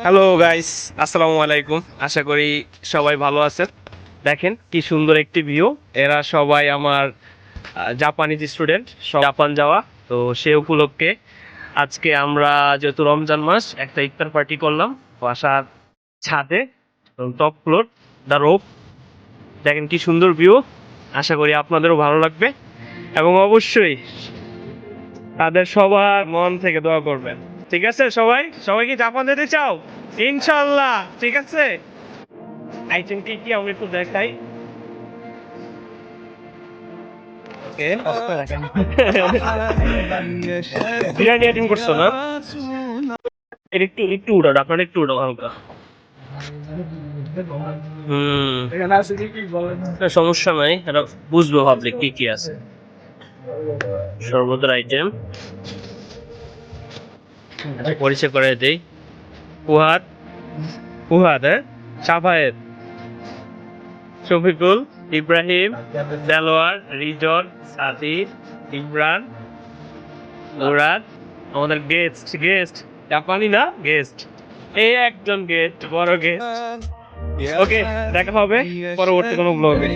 Hello guys, আসসালামু আলাইকুম। আশা করি সবাই ভালো আছেন। দেখেন কি সুন্দর একটি ভিউ। এরা সবাই আমার জাপানিজ স্টুডেন্ট, সব জাপান যাওয়া। তো সে উপলক্ষে আজকে আমরা যেহেতু রমজান মাস একটা ইফতার পার্টি করলাম বাসার ছাদে, টপ ফ্লোর, দ্য রোপ। দেখেন কি সুন্দর ভিউ। আশা করি আপনাদেরও ভালো লাগবে এবং অবশ্যই তাদের সবার মন থেকে দোয়া করবেন। ঠিক আছে, সবাই সবাই কি জাপান যেতে চাও? ইনশাল্লাহ। ঠিক আছে, আইটেম কি কি আমি একটু দেখাই। ওকে, বিরিয়ানি আইটেম করছো না? এর একটু একটু উড়াও, আপনার একটু উড়াও হালকা। সমস্যা নাই, এটা বুঝবো ভাবলে কি কি আছে। শরবতের আইটেম পরিচয় করে দেই। ফুহাদ, ফুহাদ, হ্যাঁ, সাফায়েত, শফিকুল, ইব্রাহিম, দেলোয়ার, রিজন, সাথী, ইমরান, মুরাদ, আমাদের গেস্ট গেস্ট জাপানি না গেস্ট, এই একজন গেস্ট, বড় গেস্ট। ওকে, দেখা হবে পরবর্তী কোনো ব্লগে।